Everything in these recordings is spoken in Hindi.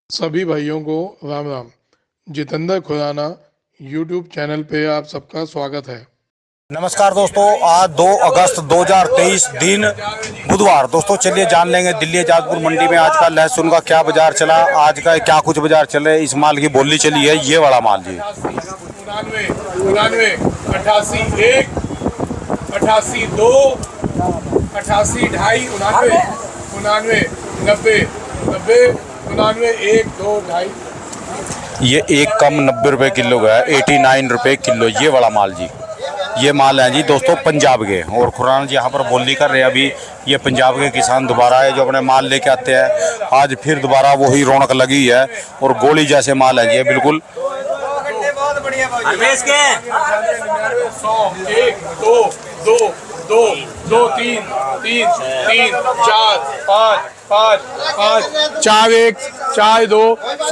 सभी भाइयों को राम राम। जितेंद्र खुराना यूट्यूब चैनल पे आप सबका स्वागत है। नमस्कार दोस्तों, आज 2 अगस्त 2023 दिन बुधवार। दोस्तों चलिए जान लेंगे दिल्ली जाजपुर मंडी में आज का लहसुन का क्या बाजार चला, आज का क्या कुछ बाजार चले। इस माल की बोली चली है, ये वाला माल जी 99, 88, 1, 88, 2, 88, 2.5, 99, 99, 90, 90, 99, 1, 2, 2.5। ये एक कम 90 रुपये किलो का है, 89 रुपये किलो ये वाला माल जी। ये माल है जी दोस्तों पंजाब के, और खुराना जी यहाँ पर बोली कर रहे हैं। अभी ये पंजाब के किसान दोबारा है जो अपने माल लेके आते हैं। आज फिर दोबारा वही रौनक लगी है और गोली जैसे माल है जी बिल्कुल। 4 1 4 2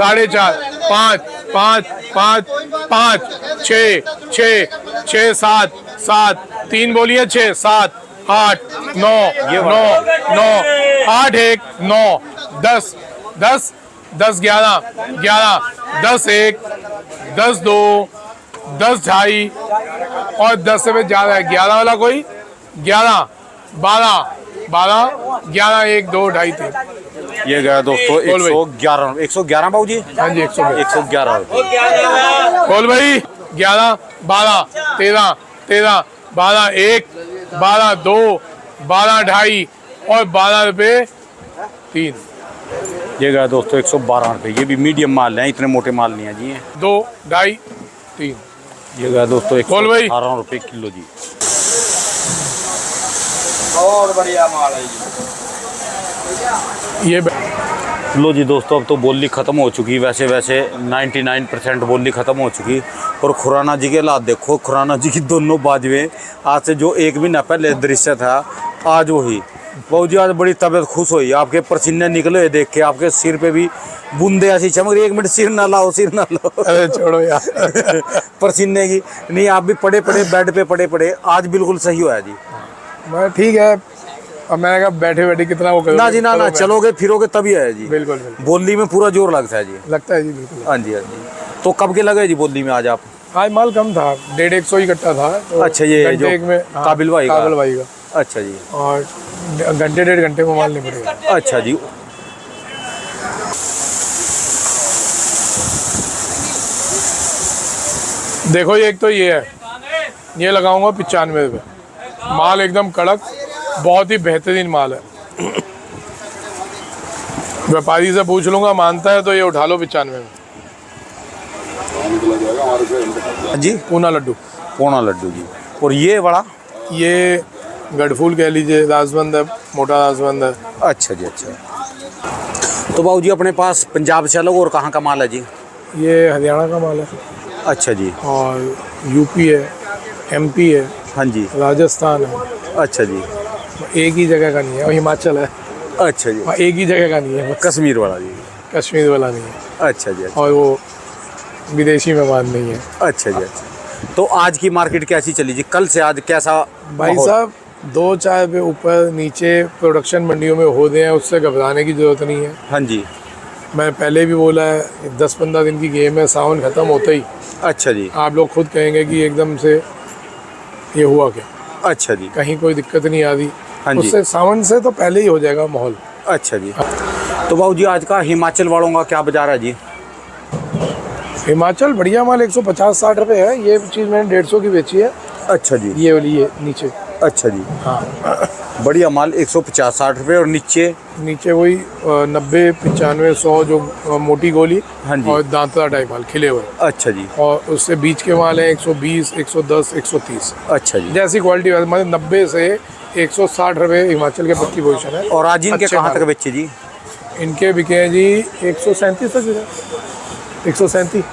4.5 5 5 5 5 6 6 6 7 7 3 बोलिए 6 7 8 9 9 9 8 1 9 10 10 10 11 11 10 1 10 2 10 2.5 और 10 से में ज्यादा है 11 वाला कोई 11 12 12 11 1 2 2.5 3। ये गया दोस्तों 111 बाबू जी। हाँ जी 111 बोल भाई 11 12 13 13 12 1 12 2 12 2.5 और 12 रुपये 3। ये गया दोस्तों 112 रुपये। ये भी मीडियम माल है, इतने मोटे माल नहीं है जी। 2 2.5 3। ये गया दोस्तों 118 रुपये किलो जी। बहुत बढ़िया माल है जी। ये लो जी दोस्तों, अब तो बोली ख़त्म हो चुकी। वैसे 99% बोली ख़त्म हो चुकी। और खुराना जी के हालात देखो, खुराना जी की दोनों बाजुएं आज से जो एक महीना पहले दृश्य था आज वही। बाबू जी आज बड़ी तबीयत खुश हुई, आपके पसीने निकले हुए देख के, आपके सिर पे भी बूंदे ऐसी चमक रही। 1 मिनट सिर ना लाओ, सिर ना लाओ। अरे छोड़ो यार पसीने की नहीं, आप भी पड़े बेड पे पड़े आज बिल्कुल सही हुआ जी। मैं ठीक है। अब मैंने कहा बैठे बैठे कितना वो करोगे? ना जी ना चलोगे फिरोगे तभी है जी। बिल्कुल बिल्कुल। बोली में पूरा जोर लगता है जी। लगता है जी बिल्कुल। हाँ जी हाँ जी। तो कब के लगे जी बोली में आज आप? आज माल कम था, 150 ही कट्टा था तो अच्छा ये जो एक में काबिल भाई का। अच्छा जी। और घंटे 1.5 घंटे में माल निकलेगा। अच्छा जी। देखो ये एक तो ये है, ये लगाऊंगा 95 रुपये। माल एकदम कड़क, बहुत ही बेहतरीन माल है। व्यापारी से पूछ लूंगा, मानता है तो ये उठा लो 95 में जी। पूना लड्डू जी। और ये बड़ा ये गढ़फूल कह लीजिए, राजबंद है, मोटा राजबंद है। अच्छा जी अच्छा। तो बाबू जी अपने पास पंजाब से अलग और कहाँ का माल है जी? ये हरियाणा का माल है। अच्छा जी। और यूपी है, एमपी है। हाँ जी। राजस्थान है। अच्छा जी। एक ही जगह का नहीं है, और हिमाचल है। अच्छा जी। एक ही जगह का नहीं है, कश्मीर वाला जी। कश्मीर वाला नहीं है। अच्छा जी अच्छा। और वो विदेशी मेहमान नहीं है। अच्छा जी अच्छा। तो आज की मार्केट कैसी चली जी? कल से आज कैसा भाई साहब? 2-4 रुपये ऊपर नीचे प्रोडक्शन मंडियों में हो रहे हैं, उससे घबराने की जरूरत नहीं है। हाँ जी। मैं पहले भी बोला है, 10-15 दिन की गेम है, सावन खत्म होते ही अच्छा जी। आप लोग खुद कहेंगे कि एकदम से ये हुआ क्या। अच्छा जी। कहीं कोई दिक्कत नहीं आ रही। हाँ जी। उससे सावन से तो पहले ही हो जाएगा माहौल। अच्छा जी। तो बाबू जी आज का हिमाचल वालों का क्या बाजार है जी? हिमाचल बढ़िया माल 150-60 रुपये है। ये चीज़ मैंने 150 की बेची है। अच्छा जी। ये वाली ये नीचे। अच्छा जी। हाँ बढ़िया माल 150-60 रुपये। और नीचे वही 90 95 100 जो मोटी गोली। हाँ जी। और दांतरा टाइप माल खिले हुए। अच्छा जी। और उससे बीच के माल है 120 110 130। अच्छा जी। जैसी क्वालिटी मतलब 90 से 160 रुपये हिमाचल के पक्की पोजीशन है। और आज इनके कहाँ तक बेचे जी? इनके बिके हैं जी 137 तक, 137।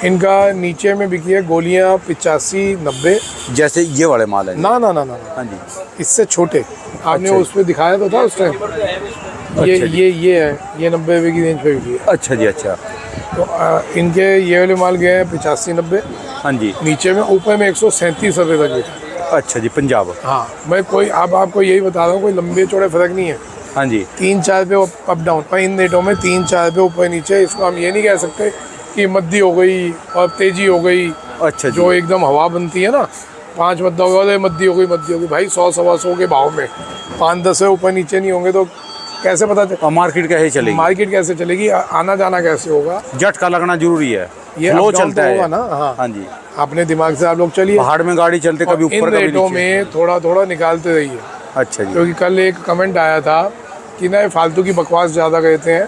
इनका नीचे में बिकी है गोलियां 85 90। जैसे ये वाले माल है? ना। हाँ जी। इससे छोटे आपने अच्छा। उस पर दिखाया तो था उस टाइम। ये अच्छा ये है, ये 90 रुपये की रेंज पे बिकी है। अच्छा जी अच्छा। तो इनके ये वाले माल गए हैं 85 90। हाँ जी। नीचे में ऊपर में 137 रुपये तक बिका। अच्छा जी पंजाब। हाँ मैं कोई अब आपको यही बता रहा हूँ, कोई लंबे चौड़े फर्क नहीं है। हाँ जी 3-4 पे अप डाउन, और इन रेटों में 3-4 पे ऊपर नीचे। इसको हम ये नहीं कह सकते कि मद्दी हो गई और तेजी हो गई। अच्छा जी। जो एकदम हवा बनती है ना, 5 मद्दा हो गया मद्दी हो गई भाई। 100-125 के भाव में 5-10 से ऊपर नीचे नहीं होंगे तो कैसे पता चले? और मार्केट कैसे चलेगी? मार्केट कैसे चलेगी? आना जाना कैसे होगा? झटका लगना जरूरी है, ये फ्लो up down चलता तो है होगा ना। हाँ हाँ जी। अपने दिमाग से आप लोग चलिए। पहाड़ में गाड़ी चलते कभी इन ऊपर कभी रेटों नीचे। में थोड़ा थोड़ा निकालते रहिए, अच्छा जी। क्योंकि कल एक कमेंट आया था कि ना ये फालतू की बकवास ज़्यादा कहते हैं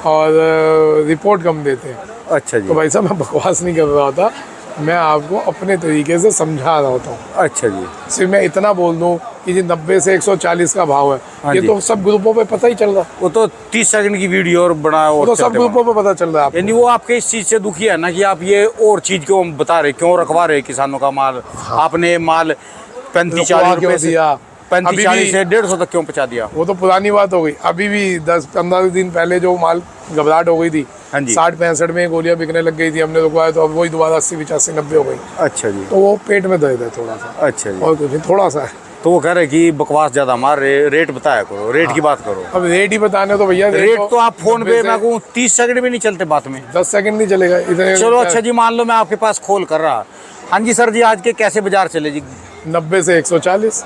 और रिपोर्ट कम देते हैं। अच्छा जी। तो भाई साहब मैं बकवास नहीं कर रहा होता, मैं आपको अपने तरीके से समझा रहा होता हूँ। अच्छा जी। सिर्फ मैं इतना बोल दूँ कि जी 90 से 140 का भाव है, हाँ ये जी। तो सब ग्रुपों पे पता ही चल रहा है। वो तो 30 सेकंड की वीडियो और बना वो और तो सब चलते ग्रुपों पे पता चल रहा है आपको। यानी वो आपके इस चीज से दुखी है ना कि आप ये और चीज क्यों बता रहे, क्यों रखवा रहे किसानों का माल। आपने माल 35-40 रुकवा रुपए क्यों से दिया? 35-40 से 150 तक क्यों पहुंचा दिया? वो तो पुरानी बात हो गई। अभी भी 10-15 दिन पहले जो माल घबराहट हो गई थी, हाँ जी। 60-65 में गोलियां बिकने लग गई थी, हमने रुकवाया तो अब वही दोबारा 80-85-90 हो गई। अच्छा जी। तो वो पेट में दर्द है थोड़ा सा, अच्छा जी। और कुछ नहीं, थोड़ा सा है। तो वो कह रहे कि बकवास ज्यादा मार रहे, रेट बताया करो, रेट की बात करो। अब रेट ही बताने तो भैया रेट तो आप फोन 90 पे से मैं कहूँ 30 सेकंड भी नहीं चलते बात में। 10 सेकंड नहीं चलेगा इतने। चलो अच्छा जी, मान लो मैं आपके पास खोल कर रहा। हाँ जी सर जी, आज के कैसे बाजार चले जी? 90 से 140,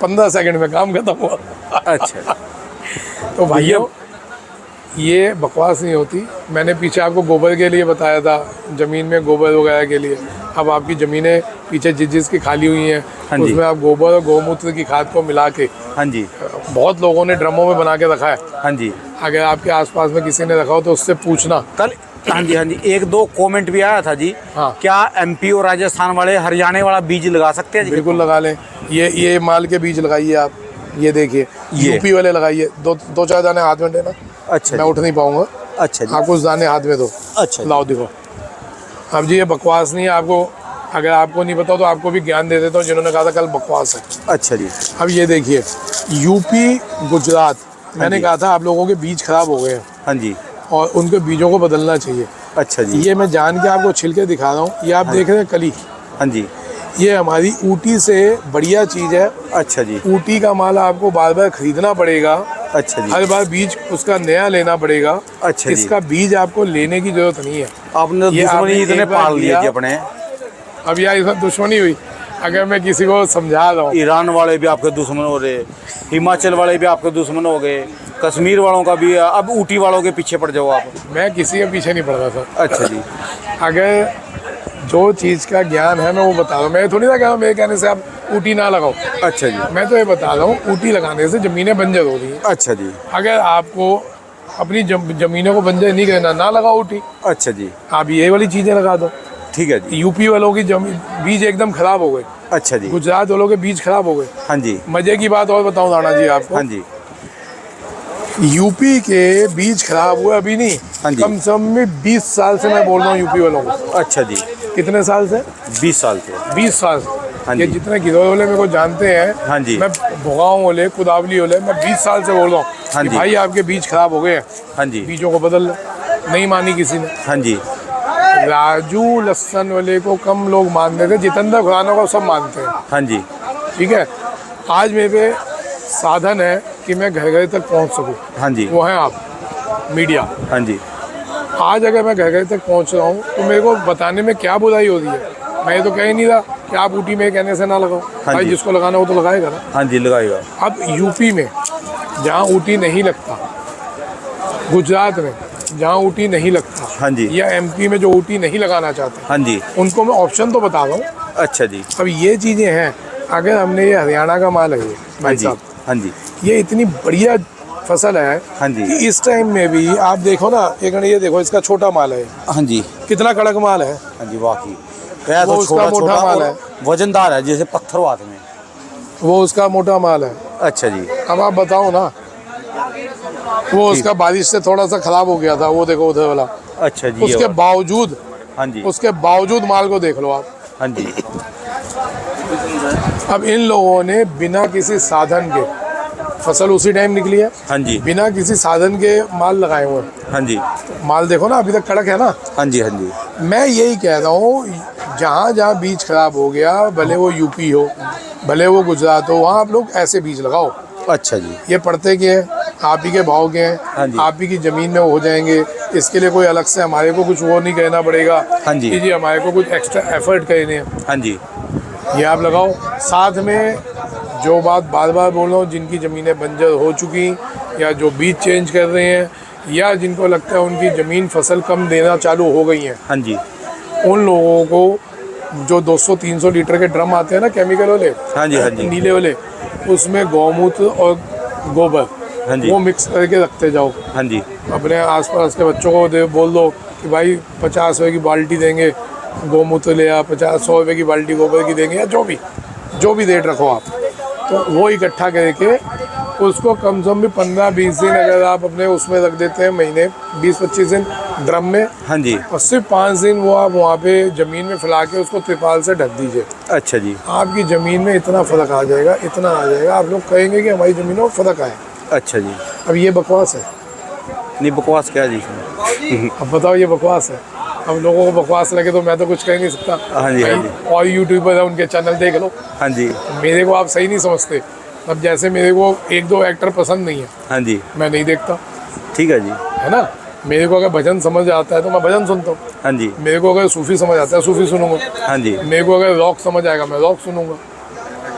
15 सेकंड में काम खत्म हुआ। अच्छा। तो भैया ये बकवास नहीं होती। मैंने पीछे आपको गोबर के लिए बताया था, ज़मीन में गोबर वगैरह के लिए। अब आपकी ज़मीनें पीछे जिसकी खाली हुई हैं, हाँ जी। उसमें आप गोबर और गौमूत्र की खाद को मिला के, हाँ जी। बहुत लोगों ने ड्रमों में बना के रखा है। हाँ जी। अगर आपके आसपास में किसी ने रखा हो तो उससे पूछना। कल हाँ जी 1-2 कमेंट भी आया था जी। हाँ। क्या एमपी और राजस्थान वाले हरियाणा वाला बीज लगा सकते हैं जी? बिल्कुल लगा लें। ये माल के बीज लगाइए आप, ये देखिए। ये। यूपी वाले लगाइए। 2-4 दाने हाथ में देना। अच्छा मैं जी। उठ नहीं पाऊंगा। अच्छा जी। आपको उस दाने हाथ में दो। अच्छा जी। लाओ देखो। अब जी ये बकवास नहीं है। आपको अगर आपको नहीं पता तो आपको भी ज्ञान दे देता हूँ, जिन्होंने कहा था कल बकवास है। अच्छा जी। अब ये देखिए, यूपी गुजरात, मैंने जी। कहा था आप लोगों के बीज खराब हो गए हैं हाँ जी। और उनके बीजों को बदलना चाहिए। अच्छा जी। ये मैं जान के आपको छिलके दिखा रहा हूँ। ये आप देख रहे हैं कली, हाँ जी। ये हमारी ऊटी से बढ़िया चीज़ है। अच्छा जी। ऊटी का माल आपको बार बार खरीदना पड़ेगा, अच्छा जी। हर बार बीज उसका नया लेना पड़ेगा। अच्छा जी। इसका बीज आपको लेने की जरूरत नहीं है। आपने ये दुश्मनी आपने इतने एक बार पाल लिए दिया। जी अपने। अब यार इसमें दुश्मनी हुई, अगर मैं किसी को समझा रहा हूँ। ईरान वाले भी आपके दुश्मन हो रहे, हिमाचल वाले भी आपके दुश्मन हो गए, कश्मीर वालों का भी। अब ऊटी वालों के पीछे पड़ जाओ आप। मैं किसी के पीछे नहीं पड़ रहा था। अच्छा जी। अगर जो चीज़ का ज्ञान है मैं वो बता रहा हूँ। मैं थोड़ी ना कह रहा हूँ मेरे कहने से आप ऊटी ना लगाओ। अच्छा जी। मैं तो ये बता रहा हूँ ऊटी लगाने से ज़मीनें बंजर हो रही हैं। अच्छा जी। अगर आपको अपनी ज़मीनों को बंजर नहीं करना, ना लगाओ ऊटी। अच्छा जी। आप ये वाली चीज़ें लगा दो। ठीक है जी। यूपी वालों की बीज एकदम खराब हो गए, अच्छा जी। गुजरात वालों के बीज खराब हो गए। हाँ जी। मजे की बात और बताऊं राणा जी आपको, हाँ जी। यूपी के बीज खराब हुए अभी नहीं, हाँ जी। कम से कम में 20 साल से मैं बोल रहा हूँ यूपी वालों को। अच्छा जी। कितने साल से? 20 साल से। 20 साल से। हाँ ये जी। जितने गिरोह वाले मेरे को जानते हैं, हाँ जी। मैं भोगांव वाले, कुदावली वाले, मैं 20 साल से बोल रहा हूँ हाँ कि जी। भाई आपके बीज खराब हो गए हैं, हाँ जी। बीजों को बदल लो। नहीं मानी किसी ने। हाँ जी। राजू लस्सन वाले को कम लोग मानते थे, जितेंद्र खुराना को सब मानते हैं। हाँ जी। ठीक है, आज मेरे पे साधन है कि मैं घर घर तक पहुंच सकूं। हाँ जी। वो है आप, मीडिया। हाँ जी। आज अगर मैं घर घर तक पहुंच रहा हूं तो मेरे को बताने में क्या बुराई हो रही है? मैं ये तो कह ही नहीं रहा कि आप ऊटी में कहने से ना लगाओ। हाँ भाई जी। जिसको लगाना हो तो लगाएगा ना। हाँ जी लगाएगा। अब यूपी में जहाँ ऊटी नहीं लगता, गुजरात में जहाँ ऊटी नहीं लगता, हाँ जी। या एमपी में जो ऊटी नहीं लगाना चाहते, हाँ जी। उनको मैं ऑप्शन तो बता रहा हूँ। अच्छा जी। अब ये चीज़ें हैं। अगर हमने ये हरियाणा का माल है ये हाँ भाई जी। साहब, हाँ जी। ये इतनी बढ़िया फसल है हाँ जी। कि इस टाइम में भी आप देखो ना, एक मिनट ये देखो, इसका छोटा माल है, हाँ जी। कितना कड़क माल है। हाँ जी वाकई। क्या वो तो उसका छोटा मोटा छोटा माल और है। वजनदार है जैसे पत्थर हाथ में। वो उसका मोटा माल है। अच्छा जी। अब आप बताओ ना, वो उसका बारिश से थोड़ा सा खराब हो गया था, वो देखो उधर वाला। अच्छा जी। ये उसके वाला। बावजूद, हाँ जी। उसके बावजूद माल को देख लो आप। हाँ जी। अब इन लोगों ने बिना किसी साधन के, फसल उसी टाइम निकली है, हाँ जी। बिना किसी साधन के माल लगाए हुए हैं। हाँ जी। माल देखो ना अभी तक कड़क है ना। हाँ जी। हाँ जी। मैं यही कह रहा हूँ, जहाँ जहाँ बीज खराब हो गया, भले वो यूपी हो, भले वो गुजरात हो, वहाँ आप लोग ऐसे बीज लगाओ। अच्छा जी। ये पड़ते के हैं, आप ही के भाव के हाँ हैं, जी। आप ही की ज़मीन में हो जाएंगे। इसके लिए कोई अलग से हमारे को कुछ वो नहीं कहना पड़ेगा हाँ जी। कि जी हमारे को कुछ एक्स्ट्रा एफर्ट करने हैं। हाँ जी। ये आप लगाओ। साथ में जो बात बार बार बोल रहा हूँ, जिनकी ज़मीनें बंजर हो चुकी या जो बीज चेंज कर रहे हैं या जिनको लगता है उनकी ज़मीन फसल कम देना चालू हो गई है, हाँ जी। उन लोगों को जो 200-300 लीटर के ड्रम आते हैं ना केमिकल वाले, हाँ जी। हाँ जी। नीले वाले, उसमें गौमूत्र और गोबर हाँ जी। वो मिक्स करके रखते जाओ। हाँ जी। अपने आसपास के बच्चों को बोल दो कि भाई 50 रुपये की बाल्टी देंगे गौमूत्र ले आ, 50-100 रुपये की बाल्टी गोबर की देंगे, या जो भी रेट रखो आप, तो वो इकट्ठा करके उसको कम से कम भी 15-20 दिन अगर आप अपने उसमें रख देते हैं, महीने 20-25 दिन ड्रम में, हाँ जी। और सिर्फ 5 दिन वो आप वहाँ पे ज़मीन में फैला के उसको त्रिपाल से ढक दीजिए। अच्छा जी। आपकी ज़मीन में इतना फ़र्क आ जाएगा, इतना आ जाएगा, आप लोग कहेंगे कि हमारी ज़मीनों में फ़र्क आया। अच्छा जी। अब ये बकवास है। नहीं, बकवास क्या है जी इसमें? अब बताओ, ये बकवास है। अब लोगों को बकवास लगे तो मैं तो कुछ कह नहीं सकता। हाँ जी, हाँ भाई, जी। और यूट्यूबर है, उनके चैनल देख लो। हाँ जी। मेरे को आप सही नहीं समझते। अब जैसे मेरे को 1-2 एक्टर पसंद नहीं है, हाँ जी। मैं नहीं देखता, ठीक है जी। है ना। मेरे को अगर भजन समझ आता है तो मैं भजन सुनता हूँ। हाँ जी। मेरे को अगर सूफी समझ आता है सूफी सुनूंगा। हाँ जी। मेरे को अगर रॉक समझ आएगा मैं रॉक सुनूंगा।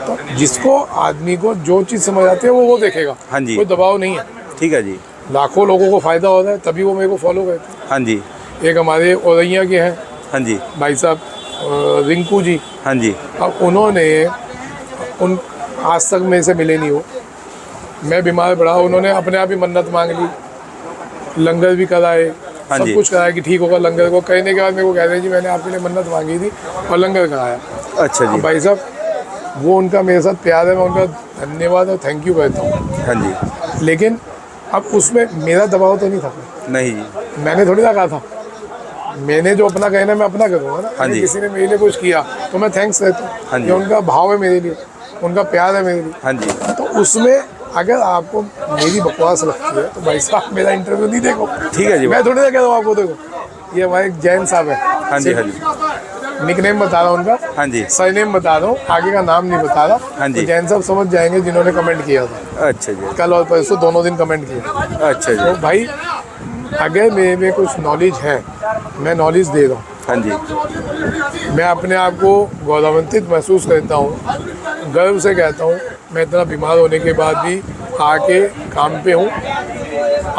तो जिसको आदमी को जो चीज़ समझ आती है वो देखेगा। हाँ जी। कोई दबाव नहीं है। ठीक है जी। लाखों लोगों को फ़ायदा हो रहा है, तभी वो मेरे को फॉलो करते हैं। हाँ जी। एक हमारे औरैया के हैं हाँ जी। भाई साहब, रिंकू जी। हाँ जी। अब उन्होंने उन आज तक मेरे से मिले नहीं हो। मैं बीमार पड़ा, उन्होंने अपने आप ही मन्नत मांग ली, लंगर भी कराए, हाँ सब जी। कुछ कराया कि ठीक होगा। लंगर को कहने के बाद मेरे को कह रहे हैं जी मैंने आपके लिए मन्नत मांगी थी और लंगर कराया। अच्छा अब जी। भाई साहब, वो उनका मेरे साथ प्यार है, मैं उनका धन्यवाद और थैंक यू कहता हूँ। हाँ जी। लेकिन अब उसमें मेरा दबाव तो नहीं था। नहीं जी। मैंने थोड़ी ना कहा था, मैंने जो अपना कहना है मैं अपना करूँगा ना। हाँ अगर जी। किसी ने मेरे लिए कुछ किया तो मैं थैंक्स कहता हूँ। हाँ जी। ये उनका भाव है मेरे लिए, उनका प्यार है मेरे लिए। हाँ जी। तो उसमें अगर आपको मेरी बकवास लगती है तो भाई साहब मेरा इंटरव्यू नहीं देखो। ठीक है जी। मैं थोड़ी ना कह रहा हूँ आपको, देखो ये हमारे जैन साहब है। हाँ जी। हाँ जी। निक नेम बता रहा हूँ उनका, हाँ जी। सर नेम बता रहा हूँ, आगे का नाम नहीं बता रहा। हाँ जी। तो जैन साहब समझ जाएंगे जिन्होंने कमेंट किया था। अच्छा जी। कल और परसों दोनों दिन कमेंट किया। अच्छा तो जी। भाई अगर मेरे में कुछ नॉलेज है, मैं नॉलेज दे रहा हूँ। हाँ जी। मैं अपने आप को गौरवान्वित महसूस करता हूँ, गर्व से कहता हूँ। मैं इतना बीमार होने के बाद भी आके काम पे हूँ,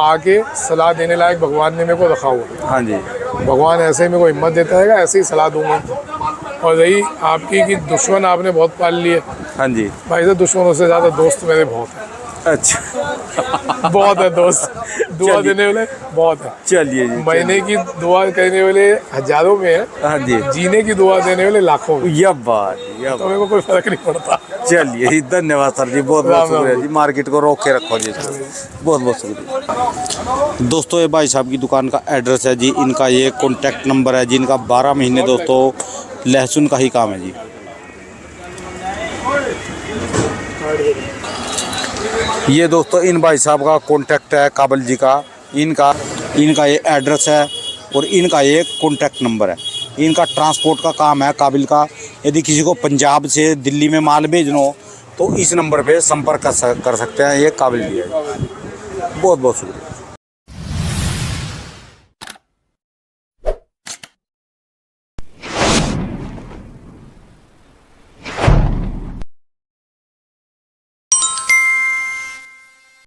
आके सलाह देने लायक भगवान ने मेरे को रखा हुआ। हाँ जी। भगवान ऐसे ही मेरे को हिम्मत देता रहेगा, ऐसे ही सलाह दूंगा। और रही आपकी कि दुश्मन आपने बहुत पाल लिए, हाँ जी। भाई साहब दुश्मनों से ज़्यादा दोस्त मेरे बहुत हैं। अच्छा। बहुत है दोस्त, दुआ चलिए। देने वाले बहुत है। चलिए जी। महीने की दुआ करने वाले हजारों में है, हाँ जी। जीने की दुआ देने वाले लाखों में। यह बात, यह तो मेरे को कोई फर्क नहीं पड़ता। चलिए जी, धन्यवाद सर जी, बहुत बहुत राम राम। शुक्रिया जी। मार्केट को रोक के रखो जी, बहुत बहुत शुक्रिया। दोस्तों ये भाई साहब की दुकान का एड्रेस है जी, इनका ये कॉन्टैक्ट नंबर है जी, इनका 12 महीने दोस्तों लहसुन का ही काम है जी। ये दोस्तों इन भाई साहब का कॉन्टैक्ट है काबिल जी का, इनका ये एड्रेस है और इनका ये कॉन्टैक्ट नंबर है। इनका ट्रांसपोर्ट का काम है काबिल का। यदि किसी को पंजाब से दिल्ली में माल भेजना हो तो इस नंबर पे संपर्क कर सकते हैं। ये काबिल जी है। बहुत बहुत शुक्रिया।